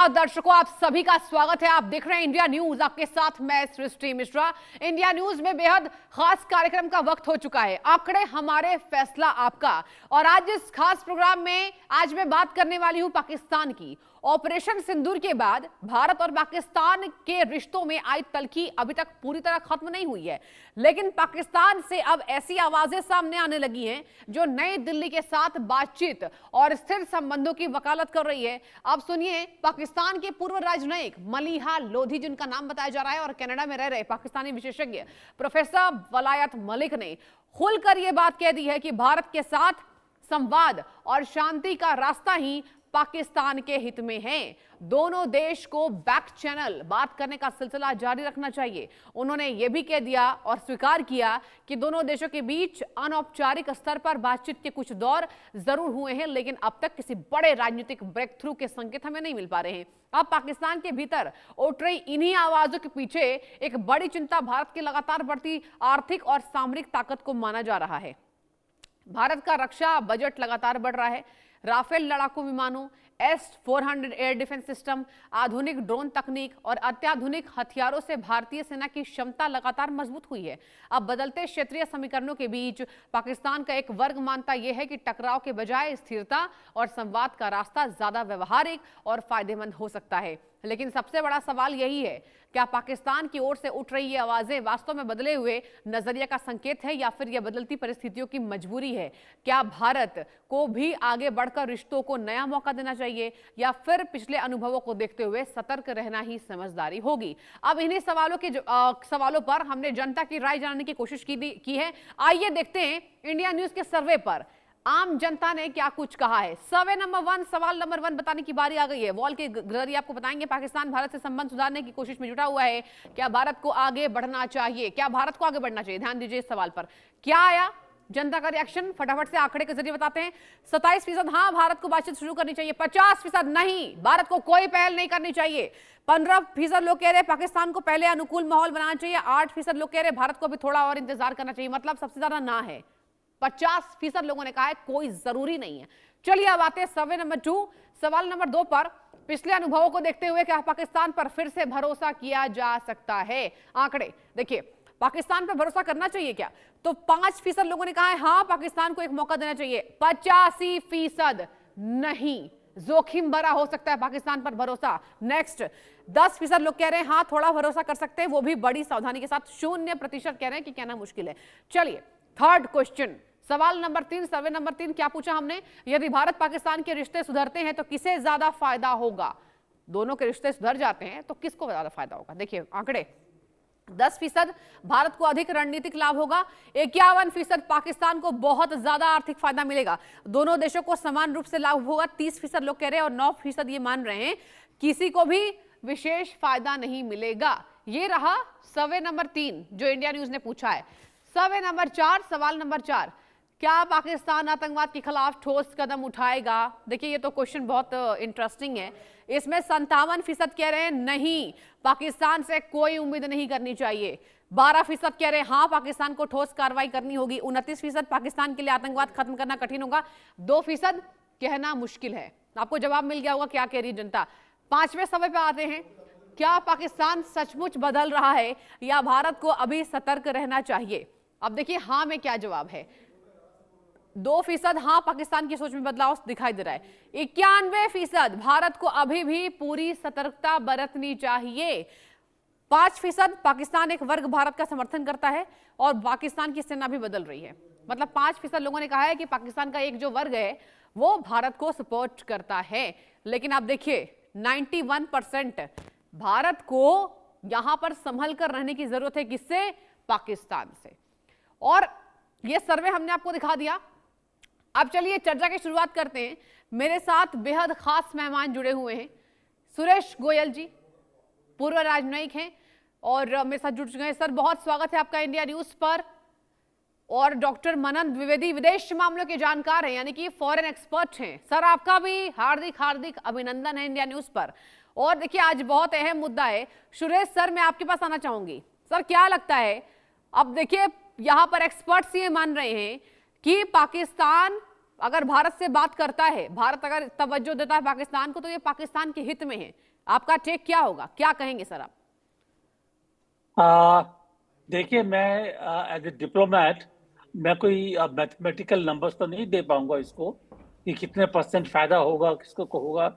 दर्शकों, आप सभी का स्वागत है। आप देख रहे हैं इंडिया न्यूज, आपके साथ मैं सृष्टि मिश्रा। इंडिया न्यूज में बेहद खास कार्यक्रम का वक्त हो चुका है। आंकड़े हमारे, फैसला आपका। और आज इस खास प्रोग्राम में आज मैं बात करने वाली हूं पाकिस्तान की। ऑपरेशन सिंदूर के बाद भारत और पाकिस्तान के रिश्तों में आई तल्खी अभी तक पूरी तरह खत्म नहीं हुई है, लेकिन पाकिस्तान से अब ऐसी आवाजें सामने आने लगी हैं जो नई दिल्ली के साथ बातचीत और स्थिर संबंधों की वकालत कर रही है। अब सुनिए, पाकिस्तान के पूर्व राजनयिक मलीहा लोधी, जिनका नाम बताया जा रहा है, और कनाडा में रह रहे पाकिस्तानी विशेषज्ञ प्रोफेसर वलायत मलिक ने खुलकर यह बात कह दी है कि भारत के साथ संवाद और शांति का रास्ता ही पाकिस्तान के हित में है। दोनों देश को बैक चैनल बात करने का सिलसिला जारी रखना चाहिए। उन्होंने यह भी कह दिया और स्वीकार किया कि दोनों देशों के बीच अनौपचारिक स्तर पर बातचीत के कुछ दौर जरूर हुए हैं, लेकिन अब तक किसी बड़े राजनीतिक ब्रेक थ्रू के संकेत हमें नहीं मिल पा रहे हैं। अब पाकिस्तान के भीतर उठ रही इन्हीं आवाजों के पीछे एक बड़ी चिंता भारत की लगातार बढ़ती आर्थिक और सामरिक ताकत को माना जा रहा है। भारत का रक्षा बजट लगातार बढ़ रहा है। राफेल लड़ाकू विमानों, S-400 एयर डिफेंस सिस्टम, आधुनिक ड्रोन तकनीक और अत्याधुनिक हथियारों से भारतीय सेना की क्षमता लगातार मजबूत हुई है। अब बदलते क्षेत्रीय समीकरणों के बीच पाकिस्तान का एक वर्ग मानता यह है कि टकराव के बजाय स्थिरता और संवाद का रास्ता ज्यादा व्यवहारिक और फायदेमंद हो सकता है। लेकिन सबसे बड़ा सवाल यही है, क्या पाकिस्तान की ओर से उठ रही ये आवाजें वास्तव में बदले हुए नजरिया का संकेत है या फिर यह बदलती परिस्थितियों की मजबूरी है? क्या भारत को भी आगे बढ़कर रिश्तों को नया मौका देना चाहिए या फिर पिछले अनुभवों को देखते हुए सतर्क रहना ही समझदारी होगी? अब इन्हीं सवालों पर हमने जनता की राय जानने की कोशिश की है। आइए देखते हैं इंडिया न्यूज के सर्वे पर आम जनता ने क्या कुछ कहा है। सर्वे नंबर 1, सवाल नंबर 1 बताने की बारी आ गई है। वॉल के जरिए आपको बताएंगे, पाकिस्तान भारत से संबंध सुधारने की कोशिश में जुटा हुआ है। क्या भारत को आगे बढ़ना चाहिए? क्या भारत को आगे बढ़ना चाहिए? ध्यान दीजिए इस सवाल पर। क्या आया जनता का रिएक्शन? फटाफट से आंकड़े के जरिए बताते हैं। 27% हाँ, भारत को बातचीत शुरू करनी चाहिए। 50% नहीं, भारत को कोई पहल नहीं करनी चाहिए। 15% लोग कह रहे पाकिस्तान को पहले अनुकूल माहौल बनाना चाहिए। 8% लोग कह रहे भारत को भी थोड़ा और इंतजार करना चाहिए। मतलब सबसे ज्यादा ना है। 50% लोगों ने कहा है कोई जरूरी नहीं है। चलिए अब आते हैं सर्वे नंबर 2, सवाल नंबर 2 पर। पिछले अनुभवों को देखते हुए क्या पाकिस्तान पर फिर से भरोसा किया जा सकता है? आंकड़े देखिए, पाकिस्तान पर भरोसा करना चाहिए क्या? तो 5% लोगों ने कहा है हाँ, पाकिस्तान को एक मौका देना चाहिए। 85% नहीं, जोखिम भरा हो सकता है पाकिस्तान पर भरोसा। नेक्स्ट, 10% लोग कह रहे हैं हाँ, थोड़ा भरोसा कर सकते हैं, वो भी बड़ी सावधानी के साथ। 0% कह रहे हैं कि कहना मुश्किल है। चलिए थर्ड क्वेश्चन, सवाल नंबर 3, सर्वे नंबर 3, क्या पूछा हमने? यदि भारत पाकिस्तान के रिश्ते सुधरते हैं तो किसे ज्यादा फायदा होगा? दोनों के रिश्ते सुधर जाते हैं तो किसको ज्यादा फायदा होगा? देखिए आंकड़े, 10% भारत को अधिक रणनीतिक लाभ होगा। 51% पाकिस्तान को बहुत ज्यादा आर्थिक फायदा मिलेगा। दोनों देशों को समान रूप से लाभ होगा। 30% लोग कह रहे हैं और 9% ये मान रहे हैं किसी को भी विशेष फायदा नहीं मिलेगा। ये रहा सर्वे नंबर 3 जो इंडिया न्यूज ने पूछा है। सर्वे नंबर 4, सवाल नंबर 4, क्या पाकिस्तान आतंकवाद के खिलाफ ठोस कदम उठाएगा? देखिए ये तो क्वेश्चन बहुत इंटरेस्टिंग है। इसमें 57% कह रहे हैं नहीं, पाकिस्तान से कोई उम्मीद नहीं करनी चाहिए। 12% कह रहे हैं हाँ, पाकिस्तान को ठोस कार्रवाई करनी होगी। 29% पाकिस्तान के लिए आतंकवाद खत्म करना कठिन होगा। 2% कहना मुश्किल है। आपको जवाब मिल गया होगा क्या कह रही जनता। 5वें सर्वे पे आते हैं, क्या पाकिस्तान सचमुच बदल रहा है या भारत को अभी सतर्क रहना चाहिए? अब देखिए हाँ में क्या जवाब है। 2% हाँ, पाकिस्तान की सोच में बदलाव दिखाई दे रहा है। 91% भारत को अभी भी पूरी सतर्कता बरतनी चाहिए। 5% पाकिस्तान एक वर्ग भारत का समर्थन करता है और पाकिस्तान की सेना भी बदल रही है। मतलब 5% लोगों ने कहा है कि पाकिस्तान का एक जो वर्ग है वो भारत को सपोर्ट करता है। लेकिन आप देखिए 91% भारत को यहां पर संभल कर रहने की जरूरत है। किससे? पाकिस्तान से। और यह सर्वे हमने आपको दिखा दिया। अब चलिए चर्चा की शुरुआत करते हैं। मेरे साथ बेहद खास मेहमान जुड़े हुए हैं। सुरेश गोयल जी पूर्व राजनयिक हैं और मेरे साथ जुड़ चुके हैं। सर बहुत स्वागत है आपका इंडिया न्यूज पर। और डॉक्टर मनन द्विवेदी विदेश मामलों के जानकार हैं, यानी कि फॉरेन एक्सपर्ट हैं। सर आपका भी हार्दिक हार्दिक अभिनंदन है इंडिया न्यूज पर। और देखिए आज बहुत अहम मुद्दा है। सुरेश सर मैं आपके पास आना चाहूंगी। सर क्या लगता है, अब देखिए यहां पर एक्सपर्ट्स ये मान रहे हैं कि पाकिस्तान अगर भारत से बात करता है, भारत अगर तवज्जो देता है पाकिस्तान को, तो ये पाकिस्तान के हित में है। आपका टेक क्या होगा, क्या कहेंगे सर आप? देखिए, मैं एज ए डिप्लोमेट मैं कोई मैथमेटिकल नंबर्स तो नहीं दे पाऊंगा इसको कि कितने परसेंट फायदा होगा, किसको को होगा।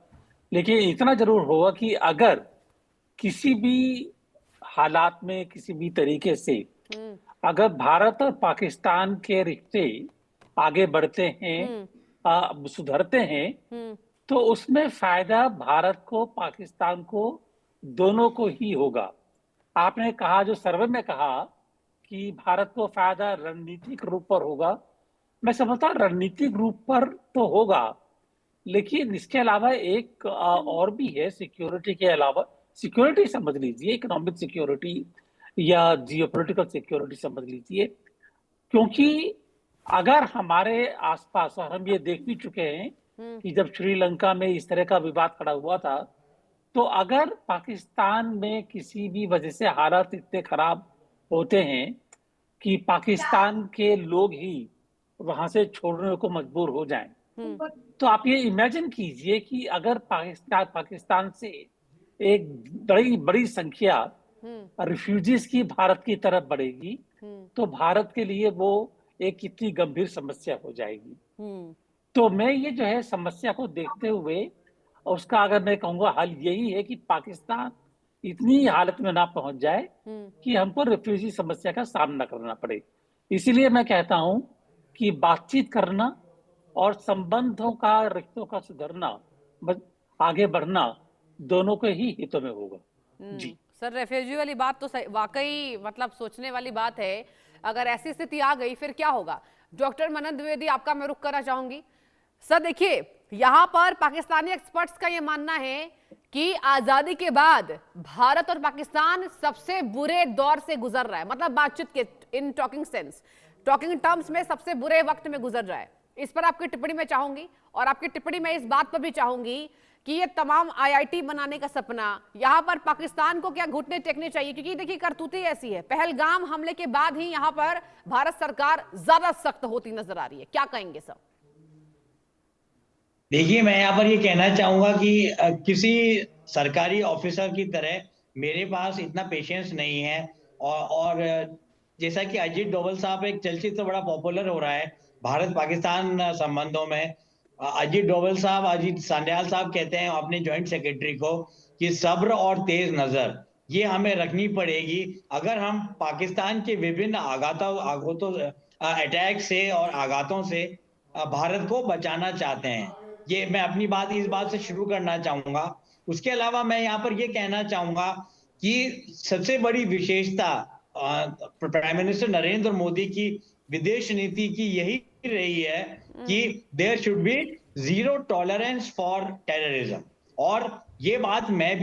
लेकिन इतना जरूर होगा कि अगर किसी भी हालात में, किसी भी तरीके से अगर भारत और पाकिस्तान के रिश्ते आगे बढ़ते हैं, सुधरते हैं, तो उसमें फायदा भारत को, पाकिस्तान को, दोनों को ही होगा। आपने कहा, जो सर्वे में कहा कि भारत को फायदा रणनीतिक रूप पर होगा, मैं समझता हूँ रणनीतिक रूप पर तो होगा, लेकिन इसके अलावा एक और भी है। सिक्योरिटी के अलावा, सिक्योरिटी समझ लीजिए, इकोनॉमिक सिक्योरिटी या जियोपॉलिटिकल सिक्योरिटी समझ लीजिए। क्योंकि अगर हमारे आसपास, और हम ये देख भी चुके हैं कि जब श्रीलंका में इस तरह का विवाद खड़ा हुआ था, तो अगर पाकिस्तान में किसी भी वजह से हालात इतने खराब होते हैं कि पाकिस्तान के लोग ही वहां से छोड़ने को मजबूर हो जाएं, तो आप ये इमेजिन कीजिए कि अगर पाकिस्तान से एक बड़ी बड़ी संख्या रिफ्यूजीज की भारत की तरफ बढ़ेगी, तो भारत के लिए वो एक कितनी गंभीर समस्या हो जाएगी। तो मैं ये जो है समस्या को देखते हुए, और उसका अगर मैं कहूंगा हल यही है कि पाकिस्तान इतनी हालत में ना पहुंच जाए कि हमको रिफ्यूजी समस्या का सामना करना पड़े। इसीलिए मैं कहता हूं कि बातचीत करना और संबंधों का, रिश्तों का सुधरना, आगे बढ़ना, दोनों के ही हितों में होगा। जी सर, रेफ्यूजी वाली बात तो वाकई मतलब सोचने वाली बात है। अगर ऐसी स्थिति आ गई फिर क्या होगा? डॉक्टर मनन द्विवेदी, आपका मैं रुख करना चाहूंगी। सर देखिए, यहां पर पाकिस्तानी एक्सपर्ट्स का यह मानना है कि आजादी के बाद भारत और पाकिस्तान सबसे बुरे दौर से गुजर रहा है, मतलब बातचीत के इन टॉकिंग टर्म्स में सबसे बुरे वक्त में गुजर रहा है। इस पर आपकी टिप्पणी मैं चाहूंगी, और आपकी टिप्पणी मैं इस बात पर भी चाहूंगी कि ये तमाम आईआईटी बनाने का सपना, यहां पर पाकिस्तान को क्या घुटने टेकने चाहिए? क्योंकि देखिए, करतूतें ऐसी है, पहलगाम हमले के बाद ही यहां पर भारत सरकार ज्यादा सख्त होती नजर आ रही है। क्या कहेंगे सर? देखिए, मैं यहाँ पर ये कहना चाहूंगा कि किसी सरकारी ऑफिसर की तरह मेरे पास इतना पेशेंस नहीं है। और जैसा कि अजीत डोभाल साहब, एक चलचित्र बड़ा पॉपुलर हो रहा है भारत पाकिस्तान संबंधों में। अजीत डोभाल साहब, अजीत सांडियाल साहब कहते हैं अपने जॉइंट सेक्रेटरी को कि सब्र और तेज नजर ये हमें रखनी पड़ेगी अगर हम पाकिस्तान के विभिन्न अटैक से और आघातों से भारत को बचाना चाहते हैं। ये मैं अपनी बात इस बात से शुरू करना चाहूंगा। उसके अलावा मैं यहाँ पर ये कहना चाहूंगा कि सबसे बड़ी विशेषता प्राइम मिनिस्टर नरेंद्र मोदी की विदेश नीति की यही रही है कि there should be zero tolerance for terrorism. और ये बात मैं